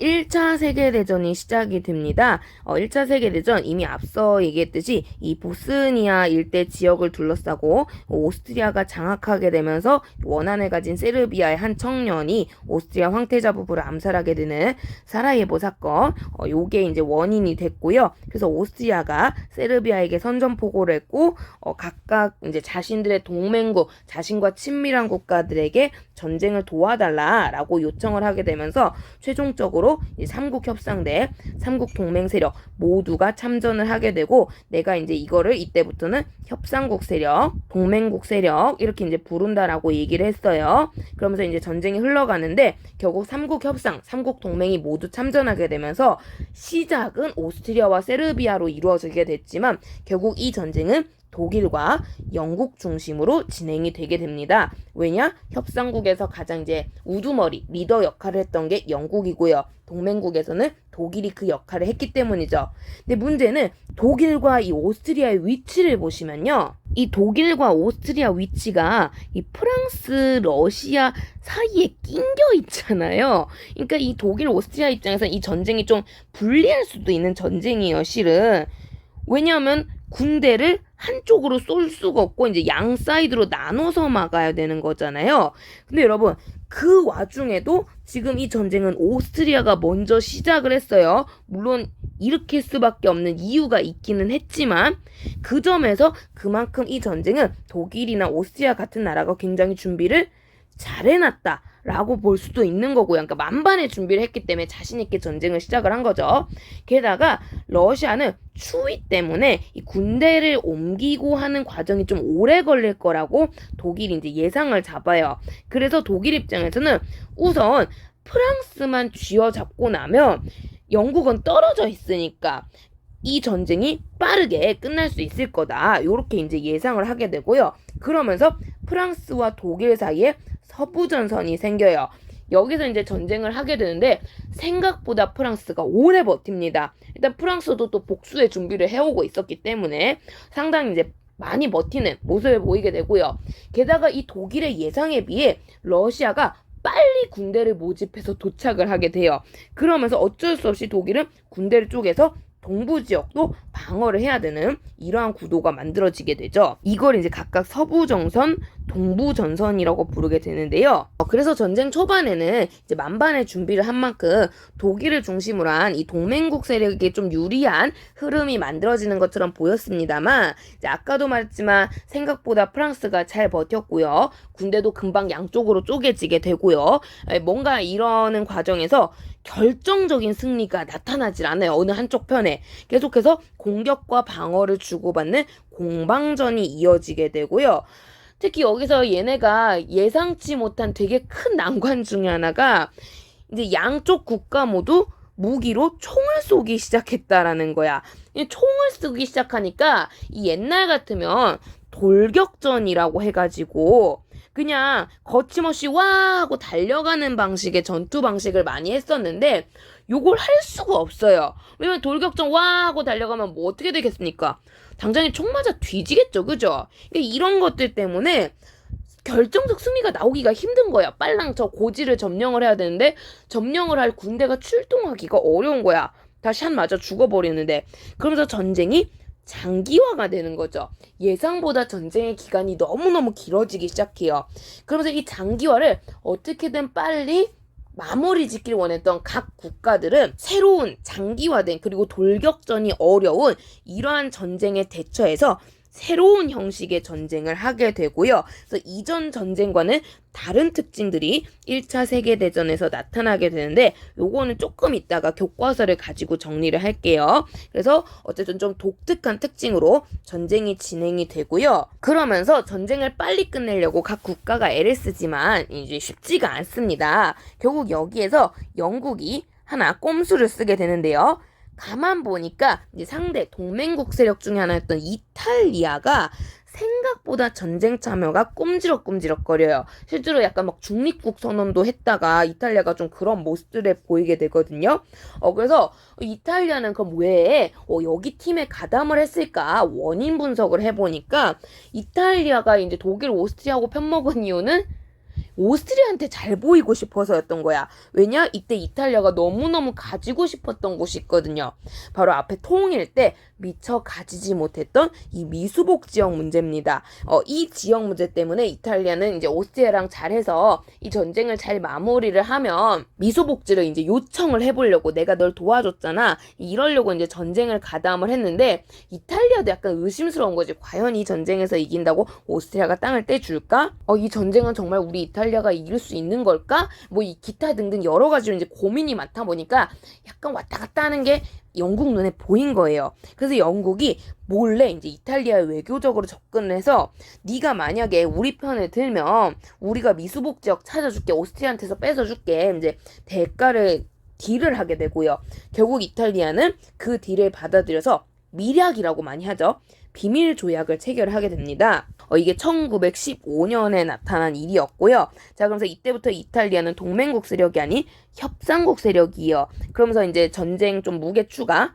1차 세계대전이 시작이 됩니다. 1차 세계대전 이미 앞서 얘기했듯이 이 보스니아 일대 지역을 둘러싸고 오스트리아가 장악하게 되면서 원한을 가진 세르비아의 한 청년이 오스트리아 황태자 부부를 암살하게 되는 사라예보 사건. 요게 이제 원인이 됐고요. 그래서 오스트리아가 세르비아에게 선전포고를 했고 각각 이제 자신들의 동맹국, 자신과 친밀한 국가들에게 전쟁을 도와달라라고 요청을 하게 되면서 최종적으로 삼국 협상대, 삼국 동맹 세력 모두가 참전을 하게 되고, 내가 이제 이거를 이때부터는 협상국 세력, 동맹국 세력 이렇게 이제 부른다라고 얘기를 했어요. 그러면서 이제 전쟁이 흘러가는데 결국 삼국 협상, 삼국 동맹이 모두 참전하게 되면서 시작은 오스트리아와 세르비아로 이루어지게 됐지만 결국 이 전쟁은 독일과 영국 중심으로 진행이 되게 됩니다. 왜냐? 협상국에서 가장 이제 우두머리, 리더 역할을 했던 게 영국이고요. 동맹국에서는 독일이 그 역할을 했기 때문이죠. 근데 문제는 독일과 이 오스트리아의 위치를 보시면요. 이 독일과 오스트리아 위치가 이 프랑스, 러시아 사이에 낑겨 있잖아요. 그러니까 이 독일, 오스트리아 입장에서 이 전쟁이 좀 불리할 수도 있는 전쟁이에요, 실은. 왜냐하면 군대를 한쪽으로 쏠 수가 없고 이제 양 사이드로 나눠서 막아야 되는 거잖아요. 근데 여러분, 그 와중에도 지금 이 전쟁은 오스트리아가 먼저 시작을 했어요. 물론 일으킬 수밖에 없는 이유가 있기는 했지만 그 점에서 그만큼 이 전쟁은 독일이나 오스트리아 같은 나라가 굉장히 준비를 잘 해놨다 라고 볼 수도 있는 거고요. 그러니까 만반의 준비를 했기 때문에 자신 있게 전쟁을 시작을 한 거죠. 게다가 러시아는 추위 때문에 이 군대를 옮기고 하는 과정이 좀 오래 걸릴 거라고 독일이 이제 예상을 잡아요. 그래서 독일 입장에서는 우선 프랑스만 쥐어잡고 나면 영국은 떨어져 있으니까 이 전쟁이 빠르게 끝날 수 있을 거다. 이렇게 이제 예상을 하게 되고요. 그러면서 프랑스와 독일 사이에 서부전선이 생겨요. 여기서 이제 전쟁을 하게 되는데 생각보다 프랑스가 오래 버팁니다. 일단 프랑스도 또 복수의 준비를 해오고 있었기 때문에 상당히 이제 많이 버티는 모습을 보이게 되고요. 게다가 이 독일의 예상에 비해 러시아가 빨리 군대를 모집해서 도착을 하게 돼요. 그러면서 어쩔 수 없이 독일은 군대를 쪼개서 동부 지역도 방어를 해야 되는 이러한 구도가 만들어지게 되죠. 이걸 이제 각각 서부전선, 동부전선이라고 부르게 되는데요. 그래서 전쟁 초반에는 이제 만반의 준비를 한 만큼 독일을 중심으로 한 이 동맹국 세력에게 좀 유리한 흐름이 만들어지는 것처럼 보였습니다만 이제 아까도 말했지만 생각보다 프랑스가 잘 버텼고요. 군대도 금방 양쪽으로 쪼개지게 되고요. 뭔가 이러는 과정에서 결정적인 승리가 나타나질 않아요. 어느 한쪽 편에. 계속해서 공격과 방어를 주고받는 공방전이 이어지게 되고요. 특히 여기서 얘네가 예상치 못한 되게 큰 난관 중에 하나가 이제 양쪽 국가 모두 무기로 총을 쏘기 시작했다라는 거야. 총을 쏘기 시작하니까 이 옛날 같으면 돌격전이라고 해가지고 그냥 거침없이 와 하고 달려가는 방식의 전투 방식을 많이 했었는데 요걸 할 수가 없어요. 왜냐면 돌격전 와 하고 달려가면 뭐 어떻게 되겠습니까? 당장에 총 맞아 뒤지겠죠, 그죠? 이런 것들 때문에 결정적 승리가 나오기가 힘든 거야. 빨랑 저 고지를 점령을 해야 되는데 점령을 할 군대가 출동하기가 어려운 거야. 다 샷 맞아 죽어버리는데. 그러면서 전쟁이 장기화가 되는 거죠. 예상보다 전쟁의 기간이 너무너무 길어지기 시작해요. 그러면서 이 장기화를 어떻게든 빨리 마무리 짓길 원했던 각 국가들은 새로운 장기화된 그리고 돌격전이 어려운 이러한 전쟁에 대처해서 새로운 형식의 전쟁을 하게 되고요. 그래서 이전 전쟁과는 다른 특징들이 1차 세계대전에서 나타나게 되는데 요거는 조금 이따가 교과서를 가지고 정리를 할게요. 그래서 어쨌든 좀 독특한 특징으로 전쟁이 진행이 되고요. 그러면서 전쟁을 빨리 끝내려고 각 국가가 애를 쓰지만 이제 쉽지가 않습니다. 결국 여기에서 영국이 하나 꼼수를 쓰게 되는데요. 가만 보니까 이제 상대 동맹국 세력 중에 하나였던 이탈리아가 생각보다 전쟁 참여가 꼼지럭꼼지럭거려요. 실제로 약간 막 중립국 선언도 했다가 이탈리아가 좀 그런 모습들을 보이게 되거든요. 그래서 이탈리아는 그럼 왜 여기 팀에 가담을 했을까 원인 분석을 해보니까 이탈리아가 이제 독일, 오스트리아하고 편먹은 이유는 오스트리아한테 잘 보이고 싶어서였던 거야. 왜냐? 이때 이탈리아가 너무너무 가지고 싶었던 곳이 있거든요. 바로 앞에 통일 때 미처 가지지 못했던 이 미수복 지역 문제입니다. 이 지역 문제 때문에 이탈리아는 이제 오스트리아랑 잘해서 이 전쟁을 잘 마무리를 하면 미수복지를 이제 요청을 해보려고, 내가 널 도와줬잖아, 이러려고 이제 전쟁을 가담을 했는데, 이탈리아도 약간 의심스러운 거지. 과연 이 전쟁에서 이긴다고 오스트리아가 땅을 떼줄까? 이 전쟁은 정말 우리 이탈리아가 이길 수 있는 걸까? 뭐 이 기타 등등 여러 가지로 이제 고민이 많다 보니까 약간 왔다 갔다 하는 게 영국 눈에 보인 거예요. 그래서 영국이 몰래 이제 이탈리아에 외교적으로 접근을 해서, 네가 만약에 우리 편을 들면 우리가 미수복 지역 찾아줄게, 오스트리아한테서 뺏어줄게, 이제 대가를 딜을 하게 되고요. 결국 이탈리아는 그 딜을 받아들여서 밀약이라고 많이 하죠. 비밀 조약을 체결하게 됩니다. 이게 1915년에 나타난 일이었고요. 자, 그러면서 이때부터 이탈리아는 동맹국 세력이 아닌 협상국 세력이에요. 그러면서 이제 전쟁 좀 무게 추가,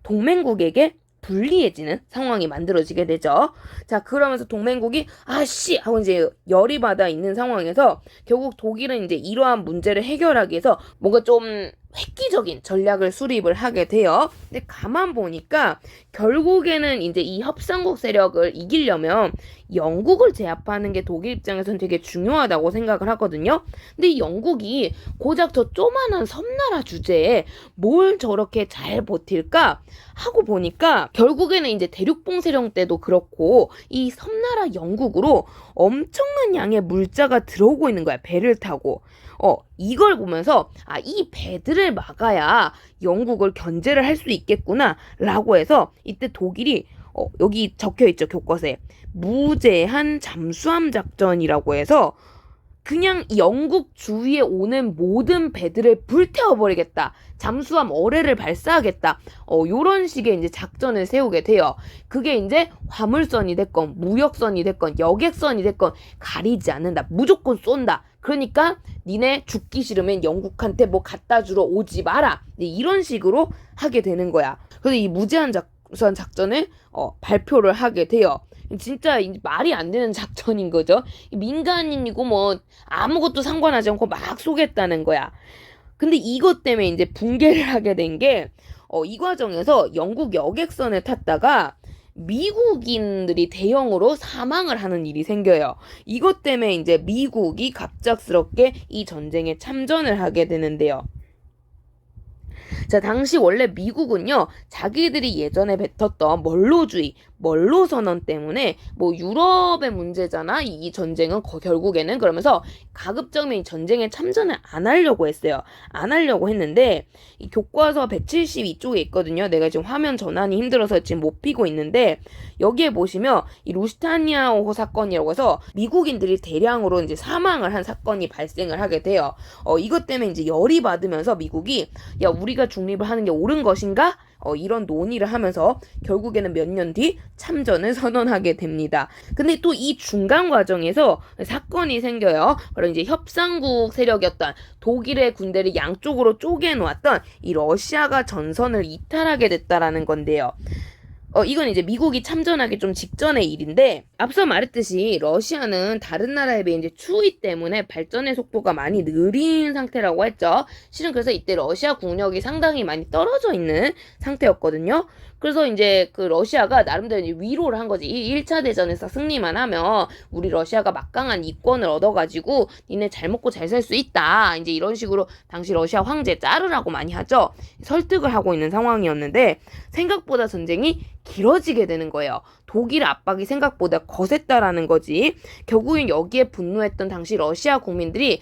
동맹국에게 불리해지는 상황이 만들어지게 되죠. 자, 그러면서 동맹국이 아씨 하고 이제 열이 받아 있는 상황에서 결국 독일은 이제 이러한 문제를 해결하기 위해서 뭔가 좀 획기적인 전략을 수립을 하게 돼요. 근데 가만 보니까 결국에는 이제 이 협상국 세력을 이기려면 영국을 제압하는 게 독일 입장에서는 되게 중요하다고 생각을 하거든요. 근데 이 영국이 고작 저 조만한 섬나라 주제에 뭘 저렇게 잘 버틸까 하고 보니까 결국에는 이제 대륙봉 세력 때도 그렇고 이 섬나라 영국으로 엄청난 양의 물자가 들어오고 있는 거야. 배를 타고. 이걸 보면서 이 배들을 막아야 영국을 견제를 할 수 있겠구나 라고 해서 이때 독일이 여기 적혀있죠, 교과서에. 무제한 잠수함 작전이라고 해서 그냥 영국 주위에 오는 모든 배들을 불태워버리겠다, 잠수함 어뢰를 발사하겠다, 요런 식의 이제 작전을 세우게 돼요. 그게 이제 화물선이 됐건 무역선이 됐건 여객선이 됐건 가리지 않는다, 무조건 쏜다. 그러니까 니네 죽기 싫으면 영국한테 뭐 갖다 주러 오지 마라, 이런 식으로 하게 되는 거야. 그래서 이 무제한 작전을 발표를 하게 돼요. 진짜 말이 안 되는 작전인 거죠. 민간인이고 뭐 아무것도 상관하지 않고 막 쏘겠다는 거야. 근데 이것 때문에 이제 붕괴를 하게 된 게, 이 과정에서 영국 여객선을 탔다가 미국인들이 대형으로 사망을 하는 일이 생겨요. 이것 때문에 이제 미국이 갑작스럽게 이 전쟁에 참전을 하게 되는데요. 자, 당시 원래 미국은요, 자기들이 예전에 뱉었던 멀로주의, 멀로선언 때문에 뭐 유럽의 문제잖아, 이 전쟁은 결국에는. 그러면서 가급적이면 이 전쟁에 참전을 안 하려고 했어요. 안 하려고 했는데 이 교과서 172쪽에 있거든요. 내가 지금 화면 전환이 힘들어서 지금 못 피고 있는데, 여기에 보시면 이 루스타니아호 사건이라고 해서 미국인들이 대량으로 이제 사망을 한 사건이 발생을 하게 돼요. 이것 때문에 이제 열이 받으면서 미국이 야, 우리가 중립을 하는 게 옳은 것인가? 이런 논의를 하면서 결국에는 몇 년 뒤 참전을 선언하게 됩니다. 근데 또 이 중간 과정에서 사건이 생겨요. 바로 이제 협상국 세력이었던 독일의 군대를 양쪽으로 쪼개놓았던 이 러시아가 전선을 이탈하게 됐다라는 건데요. 이건 이제 미국이 참전하기 좀 직전의 일인데, 앞서 말했듯이 러시아는 다른 나라에 비해 이제 추위 때문에 발전의 속도가 많이 느린 상태라고 했죠. 실은 그래서 이때 러시아 국력이 상당히 많이 떨어져 있는 상태였거든요. 그래서 이제 그 러시아가 나름대로 이제 위로를 한 거지. 1차 대전에서 승리만 하면 우리 러시아가 막강한 이권을 얻어가지고 니네 잘 먹고 잘 살 수 있다, 이제 이런 식으로 당시 러시아 황제 짜르라고 많이 하죠. 설득을 하고 있는 상황이었는데 생각보다 전쟁이 길어지게 되는 거예요. 독일 압박이 생각보다 거셌다라는 거지. 결국엔 여기에 분노했던 당시 러시아 국민들이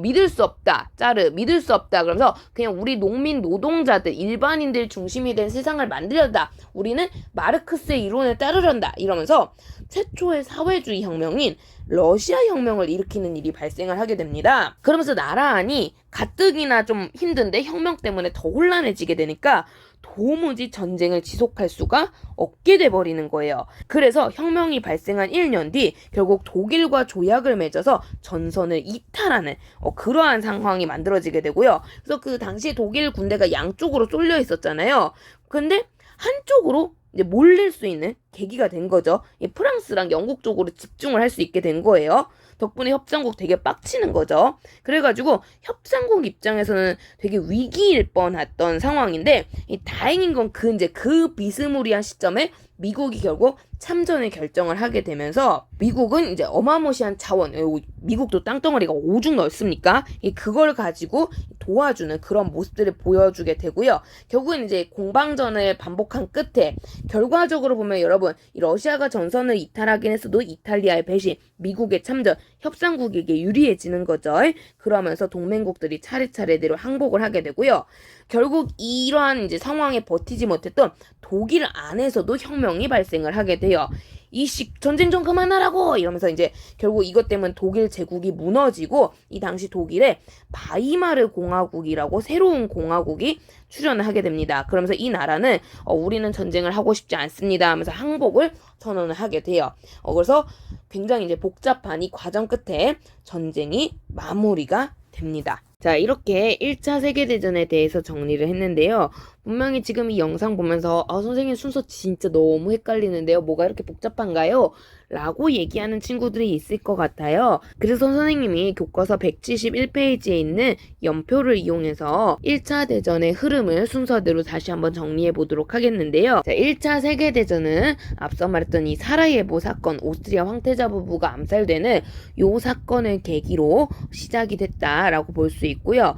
믿을 수 없다, 짜르 믿을 수 없다, 그러면서 그냥 우리 농민 노동자들 일반인들 중심이 된 세상을 만들려다, 우리는 마르크스의 이론을 따르란다, 이러면서 최초의 사회주의 혁명인 러시아 혁명을 일으키는 일이 발생을 하게 됩니다. 그러면서 나라 안이 가뜩이나 좀 힘든데 혁명 때문에 더 혼란해지게 되니까 도무지 전쟁을 지속할 수가 없게 돼버리는 거예요. 그래서 혁명이 발생한 1년 뒤 결국 독일과 조약을 맺어서 전선을 이탈하는 그러한 상황이 만들어지게 되고요. 그래서 그 당시 독일 군대가 양쪽으로 쏠려 있었잖아요. 근데 한쪽으로 이제 몰릴 수 있는 계기가 된 거죠. 프랑스랑 영국 쪽으로 집중을 할 수 있게 된 거예요. 덕분에 협상국 되게 빡치는 거죠. 그래가지고 협상국 입장에서는 되게 위기일 뻔했던 상황인데 다행인 건 이제 그 비스무리한 시점에 미국이 결국 참전을 결정을 하게 되면서 미국은 이제 어마무시한 자원, 미국도 땅덩어리가 오죽 넓습니까? 그걸 가지고 도와주는 그런 모습들을 보여주게 되고요. 결국은 이제 공방전을 반복한 끝에 결과적으로 보면 여러분 이 러시아가 전선을 이탈하긴 했어도 이탈리아의 배신, 미국의 참전, 협상국에게 유리해지는 거죠. 그러면서 동맹국들이 차례차례대로 항복을 하게 되고요. 결국 이러한 이제 상황에 버티지 못했던 독일 안에서도 혁명이 발생을 하게 돼요. 이씨 전쟁 좀 그만하라고 이러면서 이제 결국 이것 때문에 독일 제국이 무너지고 이 당시 독일에 바이마르 공화국이라고 새로운 공화국이 출현을 하게 됩니다. 그러면서 이 나라는 우리는 전쟁을 하고 싶지 않습니다 하면서 항복을 선언을 하게 돼요. 그래서 굉장히 이제 복잡한 이 과정 끝에 전쟁이 마무리가 됩니다. 자, 이렇게 1차 세계대전에 대해서 정리를 했는데요. 분명히 지금 이 영상 보면서 선생님 순서 진짜 너무 헷갈리는데요. 뭐가 이렇게 복잡한가요? 라고 얘기하는 친구들이 있을 것 같아요. 그래서 선생님이 교과서 171페이지에 있는 연표를 이용해서 1차 대전의 흐름을 순서대로 다시 한번 정리해 보도록 하겠는데요. 자, 1차 세계대전은 앞서 말했던 이 사라예보 사건, 오스트리아 황태자 부부가 암살되는 요 사건을 계기로 시작이 됐다라고 볼 수 있고요.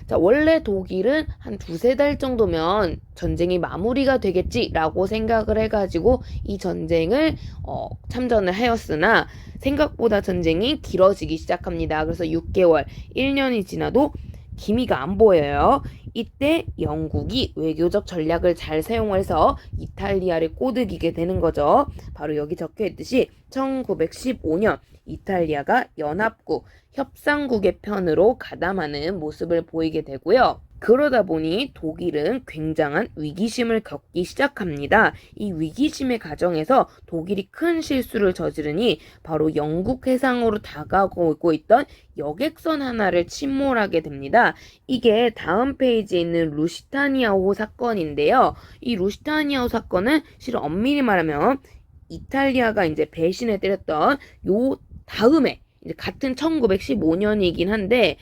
자, 원래 독일은 한 2-3달 정도면 전쟁이 마무리가 되겠지라고 생각을 해가지고 이 전쟁을 참전을 하였으나 생각보다 전쟁이 길어지기 시작합니다. 그래서 6개월, 1년이 지나도 기미가 안 보여요. 이때 영국이 외교적 전략을 잘 사용해서 이탈리아를 꼬드기게 되는 거죠. 바로 여기 적혀있듯이 1915년 이탈리아가 연합국, 협상국의 편으로 가담하는 모습을 보이게 되고요. 그러다 보니 독일은 굉장한 위기심을 겪기 시작합니다. 이 위기심의 과정에서 독일이 큰 실수를 저지르니 바로 영국 해상으로 다가오고 있던 여객선 하나를 침몰하게 됩니다. 이게 다음 페이지에 있는 루시타니아호 사건인데요. 이 루시타니아호 사건은 실은 엄밀히 말하면 이탈리아가 이제 배신을 때렸던 요 다음에 이제 같은 1915년이긴 한데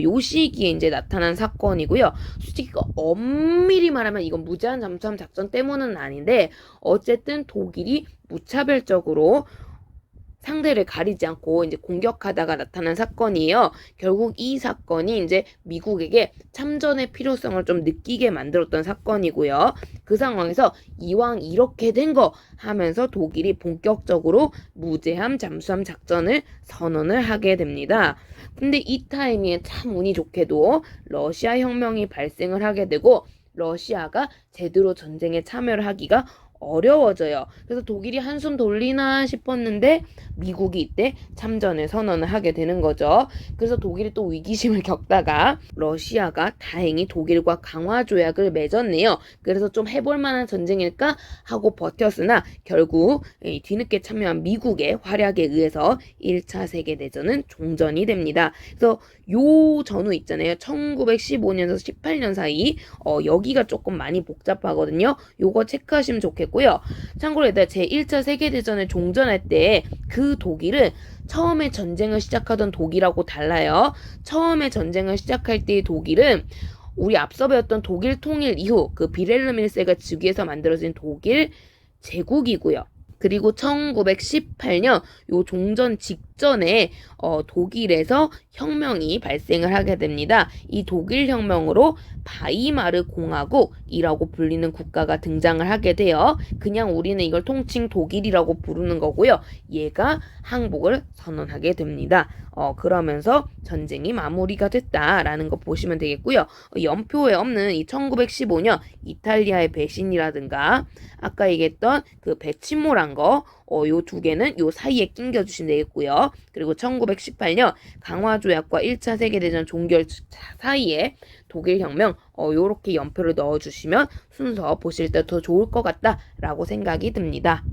요 시기에 이제 나타난 사건이고요. 솔직히 엄밀히 말하면 이건 무제한 잠수함 작전 때문은 아닌데 어쨌든 독일이 무차별적으로 상대를 가리지 않고 이제 공격하다가 나타난 사건이에요. 결국 이 사건이 이제 미국에게 참전의 필요성을 좀 느끼게 만들었던 사건이고요. 그 상황에서 이왕 이렇게 된 거 하면서 독일이 본격적으로 무제한 잠수함 작전을 선언을 하게 됩니다. 근데 이 타이밍에 참 운이 좋게도 러시아 혁명이 발생을 하게 되고 러시아가 제대로 전쟁에 참여를 하기가 어려워져요. 그래서 독일이 한숨 돌리나 싶었는데 미국이 이때 참전을 선언을 하게 되는 거죠. 그래서 독일이 또 위기심을 겪다가 러시아가 다행히 독일과 강화 조약을 맺었네요. 그래서 좀 해볼 만한 전쟁일까 하고 버텼으나 결국 뒤늦게 참여한 미국의 활약에 의해서 1차 세계대전은 종전이 됩니다. 그래서 요 전후 있잖아요. 1915년에서 18년 사이 여기가 조금 많이 복잡하거든요. 요거 체크하시면 좋겠고요. 참고로 일단 제1차 세계대전을 종전할 때 그 독일은 처음에 전쟁을 시작하던 독일하고 달라요. 처음에 전쟁을 시작할 때의 독일은 우리 앞서 배웠던 독일 통일 이후 그 비렐름 1세가 즉위해서 만들어진 독일 제국이고요. 그리고 1918년 요 종전 직전에 독일에서 혁명이 발생을 하게 됩니다. 이 독일 혁명으로 바이마르 공화국이라고 불리는 국가가 등장을 하게 돼요. 그냥 우리는 이걸 통칭 독일이라고 부르는 거고요. 얘가 항복을 선언하게 됩니다. 그러면서 전쟁이 마무리가 됐다라는 거 보시면 되겠고요. 연표에 없는 이 1915년 이탈리아의 배신이라든가 아까 얘기했던 그 배침몰한 거 요 두 개는 요 사이에 끼겨주시면 되겠고요. 그리고 1918년 강화조약과 1차 세계대전 종결 사이에 독일혁명 요렇게 연표를 넣어주시면 순서 보실 때 더 좋을 것 같다라고 생각이 듭니다.